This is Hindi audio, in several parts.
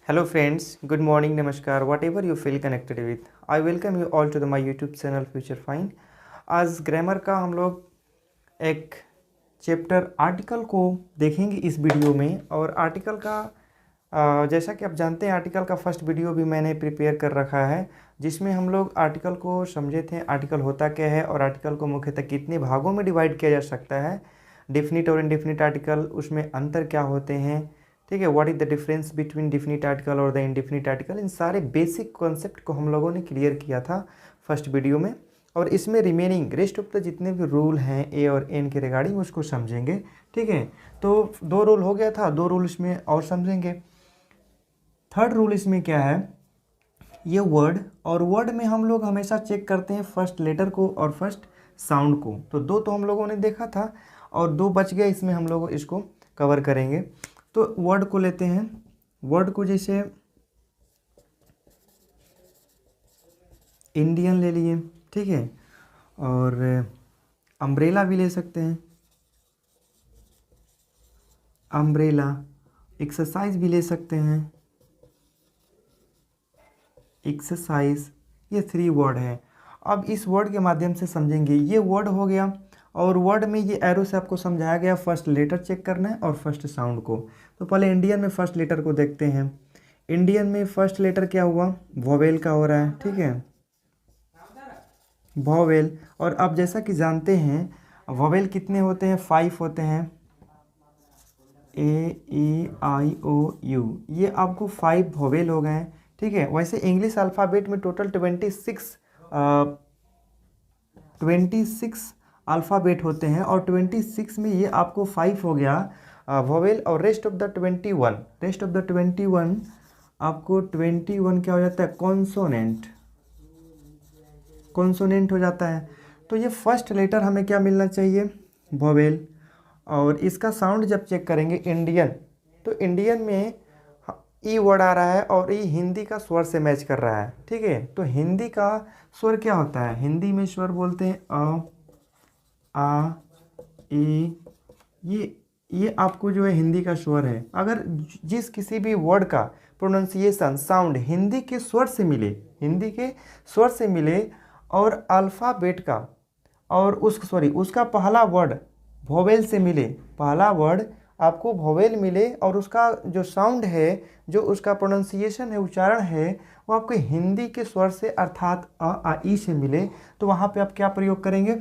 Hello friends, good morning, namaskar, whatever you feel connected with. I welcome you all to my YouTube channel Future Fine. आज ग्रामर का हम लोग एक चैप्टर आर्टिकल को देखेंगे इस वीडियो में। और आर्टिकल का जैसा कि आप जानते हैं, आर्टिकल का फर्स्ट वीडियो भी मैंने प्रिपेयर कर रखा है, जिसमें हम लोग आर्टिकल को समझे थे, आर्टिकल होता क्या है और आर्टिकल को मुख्यतः कितने भागों में डिवाइड किया जा सकता है, डेफिनिट और इनडेफिनिट आर्टिकल, उसमें अंतर क्या होते हैं, ठीक है, what is the difference between definite article और द इनडेफिनिट आर्टिकल। इन सारे बेसिक कॉन्सेप्ट को हम लोगों ने क्लियर किया था फर्स्ट वीडियो में। और इसमें रिमेनिंग रेस्ट ऑफ द जितने भी रूल हैं ए और एन के रिगार्डिंग उसको समझेंगे, ठीक है। तो 2 रूल हो गया था, 2 रूल इसमें और समझेंगे। थर्ड रूल इसमें क्या है, ये वर्ड, और वर्ड में हम लोग हमेशा चेक करते हैं फर्स्ट लेटर को और फर्स्ट साउंड को। तो 2 तो हम लोगों ने देखा था और 2 बच गया, इसमें हम लोग इसको कवर करेंगे। तो वर्ड को लेते हैं, वर्ड को जैसे इंडियन ले लिए, ठीक है, और अम्ब्रेला भी ले सकते हैं, अम्ब्रेला, एक्सरसाइज भी ले सकते हैं, एक्सरसाइज, ये 3 वर्ड है। अब इस वर्ड के माध्यम से समझेंगे, ये वर्ड हो गया, और वर्ड में ये एरो से आपको समझाया गया फर्स्ट लेटर चेक करना है और फर्स्ट साउंड को। तो पहले इंडियन में फर्स्ट लेटर को देखते हैं। इंडियन में फर्स्ट लेटर क्या हुआ, वोवेल का हो रहा है, ठीक है, वोवेल। और अब जैसा कि जानते हैं वोवेल कितने होते हैं, 5 होते हैं, ए ई आई ओ यू, ये आपको 5 वोवेल हो गए हैं, ठीक है। वैसे इंग्लिश अल्फ़ाबेट में टोटल 26 अल्फ़ाबेट होते हैं, और 26 में ये आपको 5 हो गया वोवेल, और रेस्ट ऑफ द 21 आपको 21 क्या हो जाता है, कॉन्सोनेंट हो जाता है। तो ये फर्स्ट लेटर हमें क्या मिलना चाहिए, वोवेल। और इसका साउंड जब चेक करेंगे इंडियन, तो इंडियन में ई वर्ड आ रहा है और ई हिंदी का स्वर से मैच कर रहा है, ठीक है। तो हिंदी का स्वर क्या होता है, हिंदी में स्वर बोलते हैं आ ई, ये आपको जो है हिंदी का स्वर है। अगर जिस किसी भी वर्ड का प्रोनाउंसिएशन साउंड हिंदी के स्वर से मिले, हिंदी के स्वर से मिले, और अल्फ़ाबेट का और उसका पहला वर्ड वोवेल से मिले, पहला वर्ड आपको वोवेल मिले, और उसका जो साउंड है, जो उसका प्रोनाउंसिएशन है, उच्चारण है, वो आपको हिंदी के स्वर से अर्थात अ आ ई से मिले, तो वहाँ पे आप क्या प्रयोग करेंगे,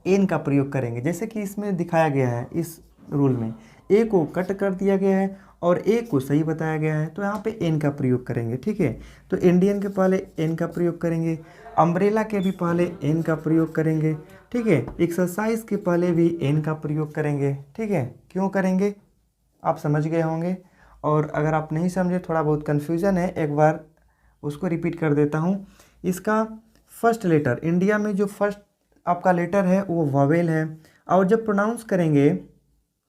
एन का प्रयोग करेंगे। जैसे कि इसमें दिखाया गया है, इस रूल में ए को कट कर दिया गया है और ए को सही बताया गया है, तो यहाँ पे एन का प्रयोग करेंगे, ठीक है। तो इंडियन के पहले एन का प्रयोग करेंगे, अम्ब्रेला के भी पहले एन का प्रयोग करेंगे, ठीक है, एक्सरसाइज के पहले भी एन का प्रयोग करेंगे, ठीक है। क्यों करेंगे आप समझ गए होंगे, और अगर आप नहीं समझे, थोड़ा बहुत कन्फ्यूज़न है, एक बार उसको रिपीट कर देता हूँ। इसका फर्स्ट लेटर, इंडिया में जो फर्स्ट आपका लेटर है वो वोवेल है, और जब प्रोनाउंस करेंगे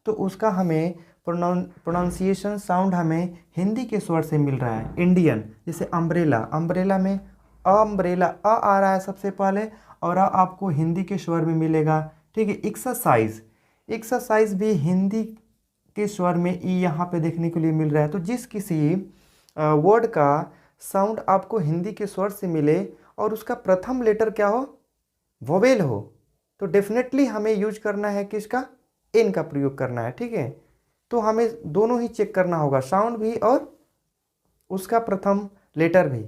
तो उसका हमें प्रोनाउंसिएशन साउंड हमें हिंदी के स्वर से मिल रहा है, इंडियन। जैसे अम्ब्रेला, अम्ब्रेला में अम्ब्रेला आ रहा है सबसे पहले, और आपको हिंदी के स्वर में मिलेगा, ठीक है। एक्सरसाइज, एक्सरसाइज भी हिंदी के स्वर में ई यहाँ पे देखने के लिए मिल रहा है। तो जिस किसी वर्ड का साउंड आपको हिंदी के स्वर से मिले और उसका प्रथम लेटर क्या हो, वोवेल हो, तो डेफिनेटली हमें यूज करना है किसका, एन का प्रयोग करना है, ठीक है। तो हमें दोनों ही चेक करना होगा, साउंड भी और उसका प्रथम लेटर भी।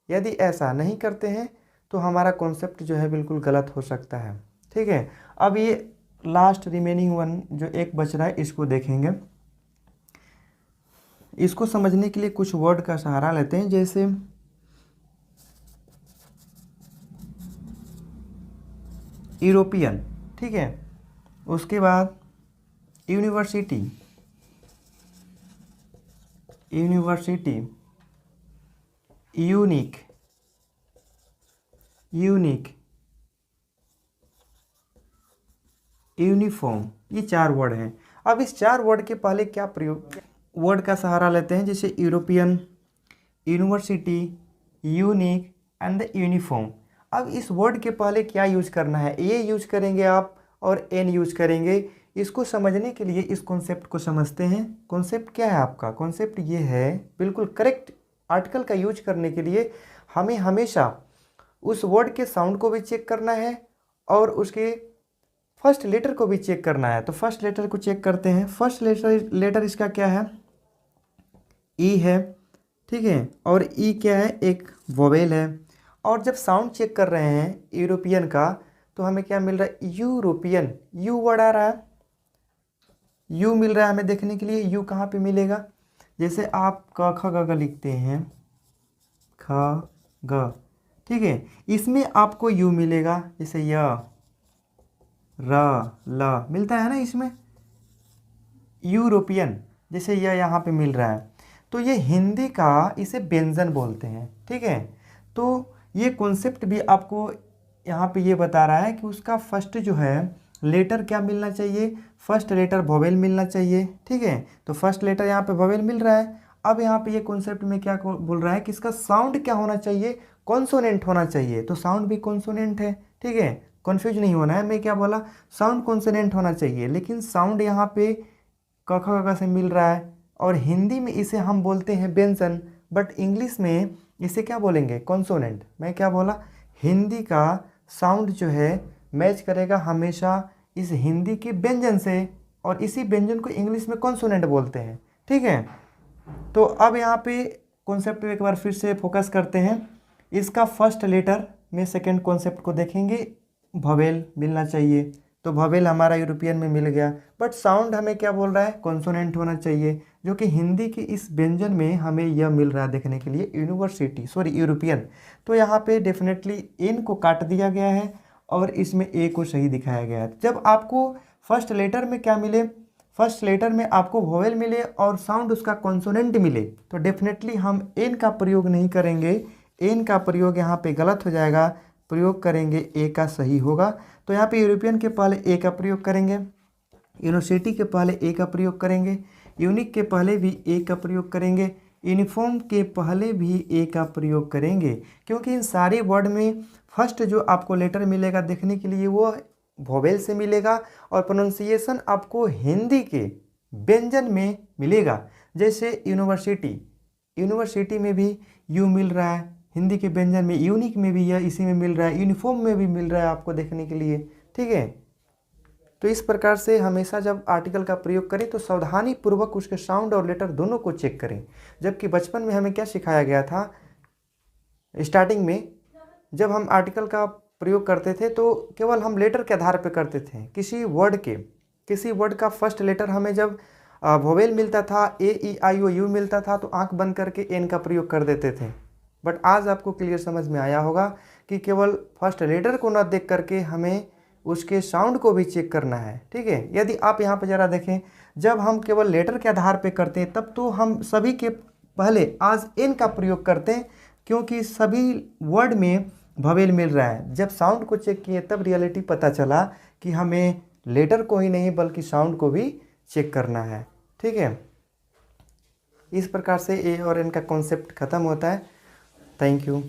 यदि ऐसा नहीं करते हैं तो हमारा कॉन्सेप्ट जो है बिल्कुल गलत हो सकता है, ठीक है। अब ये लास्ट रिमेनिंग वन जो एक बच रहा है, इसको देखेंगे। इसको समझने के लिए कुछ वर्ड का सहारा लेते हैं, जैसे यूरोपियन, ठीक है, उसके बाद university, university, unique, unique, uniform, ये 4 वर्ड हैं। अब इस 4 वर्ड के पहले क्या प्रयोग वर्ड का सहारा लेते हैं, जैसे European, university, unique and the uniform. अब इस वर्ड के पहले क्या यूज करना है, ए यूज करेंगे आप और एन यूज करेंगे। इसको समझने के लिए इस कॉन्सेप्ट को समझते हैं। कॉन्सेप्ट क्या है आपका, कॉन्सेप्ट ये है, बिल्कुल करेक्ट आर्टिकल का यूज करने के लिए हमें हमेशा उस वर्ड के साउंड को भी चेक करना है और उसके फर्स्ट लेटर को भी चेक करना है। तो फर्स्ट लेटर को चेक करते हैं। फर्स्ट लेटर इसका क्या है, ई है, ठीक है। और ई क्या है, एक वोवेल है। और जब साउंड चेक कर रहे हैं यूरोपियन का, तो हमें क्या मिल रहा है, यूरोपियन, यू वर्ड आ रहा है, यू मिल रहा है हमें देखने के लिए। यू कहाँ पे मिलेगा, जैसे आप क ख ग लिखते हैं, ख ग, ठीक है, इसमें आपको यू मिलेगा। जैसे य र ल मिलता है ना इसमें, यूरोपियन, जैसे यह यहाँ पे मिल रहा है। तो ये हिंदी का इसे व्यंजन बोलते हैं, ठीक है। तो ये कॉन्सेप्ट भी आपको यहाँ पे ये बता रहा है कि उसका फर्स्ट जो है लेटर क्या मिलना चाहिए, फर्स्ट लेटर वोवेल मिलना चाहिए, ठीक है। तो फर्स्ट लेटर यहाँ पे वोवेल मिल रहा है। अब यहाँ पे ये कॉन्सेप्ट में क्या बोल रहा है कि इसका साउंड क्या होना चाहिए, कॉन्सोनेंट होना चाहिए। तो साउंड भी कॉन्सोनेंट है, ठीक है, कन्फ्यूज नहीं होना है। मैं क्या बोला, साउंड कॉन्सोनेंट होना चाहिए, लेकिन साउंड यहाँ पे क ख ग से मिल रहा है और हिंदी में इसे हम बोलते हैं व्यंजन, बट इंग्लिश में इसे क्या बोलेंगे, कॉन्सोनेंट। मैं क्या बोला, हिंदी का साउंड जो है मैच करेगा हमेशा इस हिंदी के व्यंजन से, और इसी व्यंजन को इंग्लिश में कॉन्सोनेंट बोलते हैं, ठीक है। तो अब यहाँ पे कॉन्सेप्ट पे एक बार फिर से फोकस करते हैं। इसका फर्स्ट लेटर में सेकेंड कॉन्सेप्ट को देखेंगे, वोवेल मिलना चाहिए। तो वोवेल हमारा यूरोपियन में मिल गया, बट साउंड हमें क्या बोल रहा है, कॉन्सोनेंट होना चाहिए, जो कि हिंदी के इस व्यंजन में हमें यह मिल रहा है देखने के लिए, यूरोपियन। तो यहाँ पे डेफिनेटली एन को काट दिया गया है और इसमें ए को सही दिखाया गया है। जब आपको फर्स्ट लेटर में क्या मिले, फर्स्ट लेटर में आपको वोवेल मिले और साउंड उसका कॉन्सोनेंट मिले, तो डेफिनेटली हम एन का प्रयोग नहीं करेंगे, एन का प्रयोग यहाँ पे गलत हो जाएगा, प्रयोग करेंगे ए का सही होगा। तो यहाँ पे यूरोपियन के पहले ए का प्रयोग करेंगे, यूनिवर्सिटी के पहले ए का प्रयोग करेंगे, यूनिक के पहले भी ए का प्रयोग करेंगे, यूनिफॉर्म के पहले भी ए का प्रयोग करेंगे, क्योंकि इन सारे वर्ड में फर्स्ट जो आपको लेटर मिलेगा देखने के लिए वो वोवेल से मिलेगा और प्रोनाउंसिएशन आपको हिंदी के व्यंजन में मिलेगा। जैसे यूनिवर्सिटी में भी यू मिल रहा है हिंदी के व्यंजन में, यूनिक में भी यह इसी में मिल रहा है, यूनिफॉर्म में भी मिल रहा है आपको देखने के लिए, ठीक है। तो इस प्रकार से हमेशा जब आर्टिकल का प्रयोग करें तो सावधानी पूर्वक उसके साउंड और लेटर दोनों को चेक करें। जबकि बचपन में हमें क्या सिखाया गया था, स्टार्टिंग में जब हम आर्टिकल का प्रयोग करते थे तो केवल हम लेटर के आधार पर करते थे। किसी वर्ड का फर्स्ट लेटर हमें जब वोवेल मिलता था, ए ई आई ओ यू मिलता था, तो आंख बंद करके एन का प्रयोग कर देते थे। बट आज आपको क्लियर समझ में आया होगा कि केवल फर्स्ट लेटर को न देख करके हमें उसके साउंड को भी चेक करना है, ठीक है। यदि आप यहाँ पर ज़रा देखें, जब हम केवल लेटर के आधार पे करते हैं तब तो हम सभी के पहले आज एन का प्रयोग करते हैं, क्योंकि सभी वर्ड में वोवेल मिल रहा है। जब साउंड को चेक किए तब रियलिटी पता चला कि हमें लेटर को ही नहीं बल्कि साउंड को भी चेक करना है, ठीक है। इस प्रकार से ए और एन का कॉन्सेप्ट ख़त्म होता है। Thank you.